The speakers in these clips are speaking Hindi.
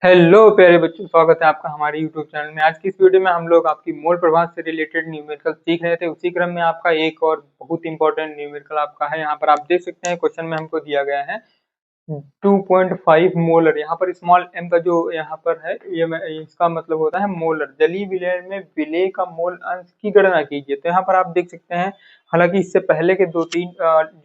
हेलो प्यारे बच्चों, स्वागत है आपका हमारे यूट्यूब चैनल में। आज की इस वीडियो में हम लोग आपकी मोल प्रभाव से रिलेटेड न्यूमेरिकल सीख रहे थे। उसी क्रम में आपका एक और बहुत इंपॉर्टेंट न्यूमेरिकल आपका है। यहाँ पर आप देख सकते हैं क्वेश्चन में हमको दिया गया है 2.5 मोलर। यहाँ पर स्मॉल m का जो यहाँ पर है इसका मतलब होता है मोलर। जलीय विलय में विलेय का मोल अंश की गणना कीजिए। तो यहाँ पर आप देख सकते हैं, हालांकि इससे पहले के दो तीन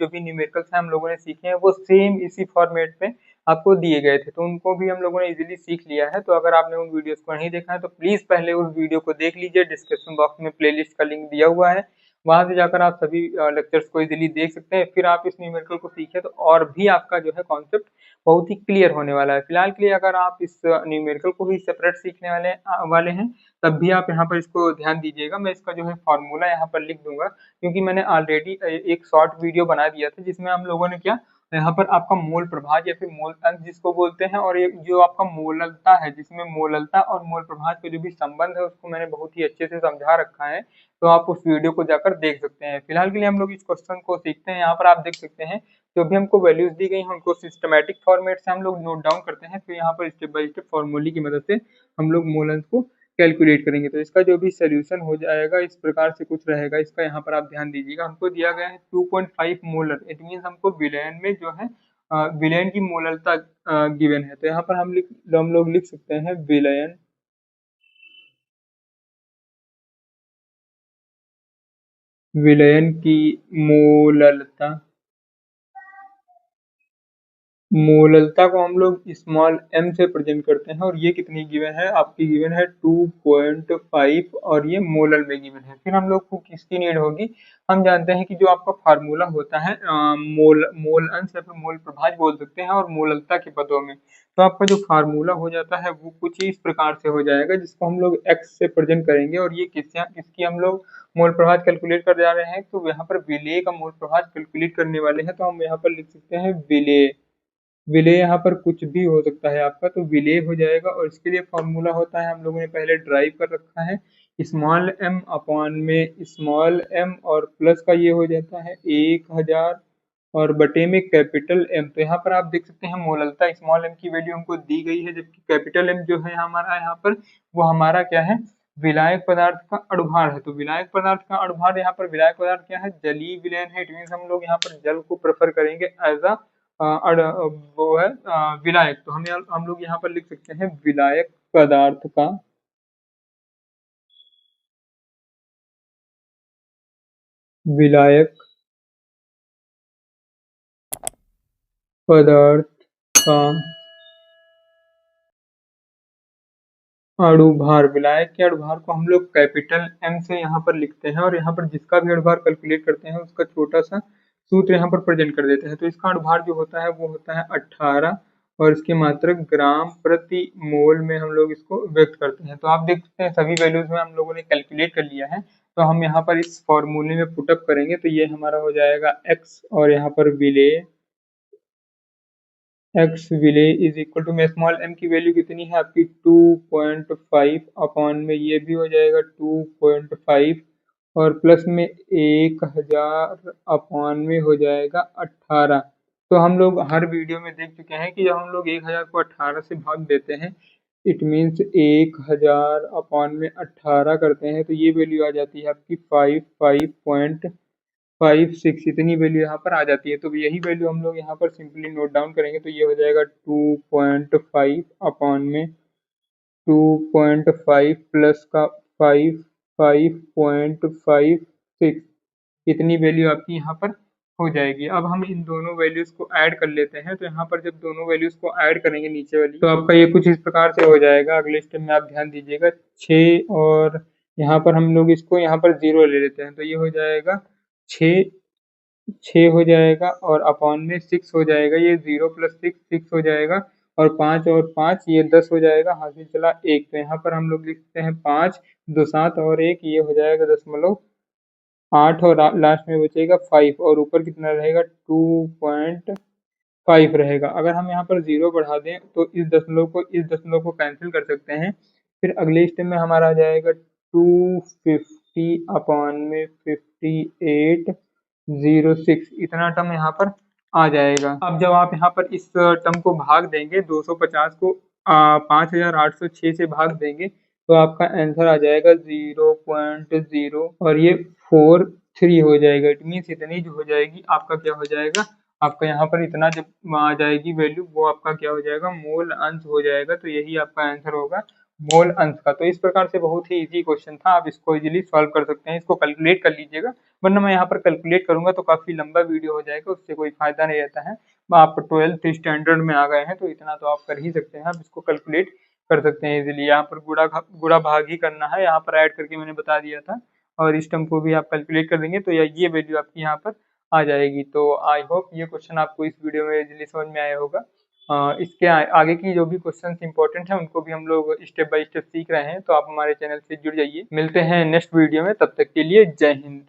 जो भी न्यूमेरिकल्स हैं हम लोगों ने सीखे हैं वो सेम इसी फॉर्मेट में आपको दिए गए थे, तो उनको भी हम लोगों ने इजीली सीख लिया है। तो अगर आपने उन वीडियोस को नहीं देखा है तो प्लीज पहले उस वीडियो को देख लीजिए। डिस्क्रिप्शन बॉक्स में प्लेलिस्ट का लिंक दिया हुआ है, वहां से जाकर आप सभी लेक्चर्स को इजीली देख सकते हैं। फिर आप इस न्यूमेरिकल को सीखे तो और भी आपका जो है कॉन्सेप्ट बहुत ही क्लियर होने वाला है। फिलहाल के लिए अगर आप इस न्यूमेरिकल को ही सेपरेट सीखने वाले हैं तब भी आप यहाँ पर इसको ध्यान दीजिएगा। मैं इसका जो है फॉर्मूला यहाँ पर लिख दूंगा, क्योंकि मैंने ऑलरेडी एक शॉर्ट वीडियो बना दिया था जिसमें हम लोगों ने क्या यहाँ पर आपका मोल प्रभाज या फिर मोल अंश जिसको बोलते हैं, और ये जो आपका मोललता है जिसमें मोललता और मोल प्रभाज का जो भी संबंध है उसको मैंने बहुत ही अच्छे से समझा रखा है। तो आप उस वीडियो को जाकर देख सकते हैं। फिलहाल के लिए हम लोग इस क्वेश्चन को सीखते हैं। यहाँ पर आप देख सकते हैं जो भी हमको वैल्यूज दी गई हैं उनको सिस्टमैटिक फॉर्मेट से हम लोग नोट डाउन करते हैं, फिर यहाँ पर स्टेप बाय स्टेप फॉर्मूले की मदद से हम लोग मोल अंश को कैलकुलेट करेंगे। तो इसका जो भी सोल्यूशन हो जाएगा इस प्रकार से कुछ रहेगा। इसका यहाँ पर आप ध्यान दीजिएगा, हमको दिया गया है 2.5 मोलर। इट मीन हमको विलयन में जो है विलयन की मोललता गिवन है। तो यहाँ पर हम लोग लिख सकते हैं विलयन की मोललता। मोललता को हम लोग स्मॉल m से प्रेजेंट करते हैं, और ये कितनी गिवन है आपकी? गिवन है 2.5, और ये मोलर में गिवन है। फिर हम लोग को किसकी नीड होगी? हम जानते हैं कि जो आपका फार्मूला होता है मोल अंश या फिर मोल प्रभाज बोल सकते हैं, और मोललता के पदों में तो आपका जो फार्मूला हो जाता है वो कुछ इस प्रकार से हो जाएगा, जिसको हम लोग x से प्रेजेंट करेंगे। और ये किसकी हम लोग मोल प्रभाज कैलकुलेट कर जा रहे हैं, तो यहाँ पर विलेय का मोल प्रभाज कैलकुलेट करने वाले हैं। तो हम यहाँ पर लिख सकते हैं विलेय। विलेय यहाँ पर कुछ भी हो सकता है आपका, तो विलेय हो जाएगा। और इसके लिए फॉर्मूला होता है, हम लोगों ने पहले ड्राइव कर रखा है, स्मॉल m अपॉन में स्मॉल m, और प्लस का ये हो जाता है 1000 और बटे में कैपिटल M। तो यहाँ पर आप देख सकते हैं मोललता स्मॉल m की वैल्यू हमको दी गई है, जबकि कैपिटल M जो है हमारा यहाँ पर वो हमारा क्या है? विलायक पदार्थ का अणुभार है। तो विलायक पदार्थ का अणुभार, यहाँ पर विलायक पदार्थ क्या है? जलीय विलयन है। इट मीन हम लोग यहाँ पर जल को प्रेफर करेंगे एज वो है विलायक। तो हम लोग यहाँ पर लिख सकते हैं विलायक पदार्थ का विलायक पदार्थ का अणुभार। विलायक के अणुभार को हम लोग कैपिटल M से यहाँ पर लिखते हैं, और यहाँ पर जिसका भी अणुभार कैलकुलेट करते हैं उसका छोटा सा सूत्र यहाँ पर प्रेजेंट कर देते हैं। तो इसका अणुभार जो होता है वो होता है 18, और इसकी मात्रक ग्राम प्रति मोल में हम लोग इसको व्यक्त करते हैं। तो आप देख सकते हैं सभी वैल्यूज में हम लोगों ने कैलकुलेट कर लिया है। तो हम यहाँ पर इस फॉर्मूले में पुटअप करेंगे तो ये हमारा हो जाएगा x, और यहाँ पर विलेय एक्स विलेय इज इक्वल टू में स्मॉल m की वैल्यू कितनी है आपकी? 2.5 अपॉन में ये भी हो जाएगा 2.5, और प्लस में 1000 अपॉन में हो जाएगा 18। तो हम लोग हर वीडियो में देख चुके हैं कि जब हम लोग 1000 को 18 से भाग देते हैं, इट मीन्स 1000 अपॉन में 18 करते हैं, तो ये वैल्यू आ जाती है आपकी 5.56। इतनी वैल्यू यहाँ पर आ जाती है। तो यही वैल्यू हम लोग यहाँ पर सिंपली नोट डाउन करेंगे, तो ये हो जाएगा 2.5 अपॉन में 2.5 प्लस का 5.56। इतनी वैल्यू आपकी यहाँ पर हो जाएगी। अब हम इन दोनों वैल्यूज को ऐड कर लेते हैं। तो यहाँ पर जब दोनों वैल्यूज को ऐड करेंगे नीचे वाली, तो आपका ये कुछ इस प्रकार से हो जाएगा। अगले स्टेप में आप ध्यान दीजिएगा 6, और यहाँ पर हम लोग इसको यहाँ पर 0 ले लेते हैं, तो ये हो जाएगा 6 6 हो जाएगा, और अपॉन में 6 हो जाएगा। ये 0 प्लस 6 हो जाएगा, और 5 और 5 ये 10 हो जाएगा। हासिल चला 1। तो यहाँ पर हम लोग लिखते हैं 5 2 7 और 1, ये हो जाएगा 0.8, और लास्ट में बचेगा 5, और ऊपर कितना रहेगा? 2.5 रहेगा। अगर हम यहाँ पर 0 बढ़ा दें तो इस दशमलव को कैंसिल कर सकते हैं। फिर अगले स्टेप में हमारा आ जाएगा 250 अपॉन में 58.06। इतना टर्म यहाँ पर आ जाएगा। अब जब आप यहाँ पर इस टर्म को भाग देंगे 250 को 5806 से भाग देंगे तो आपका आंसर आ जाएगा 0.0 और ये 43 हो जाएगा। इट मीन्स इतनी जो हो जाएगी आपका क्या हो जाएगा, आपका यहाँ पर इतना जब आ जाएगी वैल्यू वो आपका क्या हो जाएगा, मोल अंश हो जाएगा। तो यही आपका आंसर होगा मोल अंश का। तो इस प्रकार से बहुत ही इजी क्वेश्चन था, आप इसको इजीली सॉल्व कर सकते हैं। इसको कैलकुलेट कर लीजिएगा, वरना मैं यहाँ पर कैलकुलेट करूंगा तो काफी लंबा वीडियो हो जाएगा, उससे कोई फायदा नहीं रहता है। आप 12th स्टैंडर्ड में आ गए हैं तो इतना तो आप कर ही सकते हैं, आप इसको कैलकुलेट कर सकते हैं इजीली। यहाँ पर गुणा भाग ही करना है, यहाँ पर ऐड करके मैंने बता दिया था, और इस टर्म को भी आप कैलकुलेट कर देंगे तो ये वैल्यू आपकी यहाँ पर आ जाएगी। तो आई होप ये क्वेश्चन आपको इस वीडियो में इजीली समझ में आया होगा। इसके आगे की जो भी क्वेश्चन इंपॉर्टेंट है उनको भी हम लोग स्टेप बाय स्टेप सीख रहे हैं, तो आप हमारे चैनल से जुड़ जाइए। मिलते हैं नेक्स्ट वीडियो में, तब तक के लिए जय हिंद।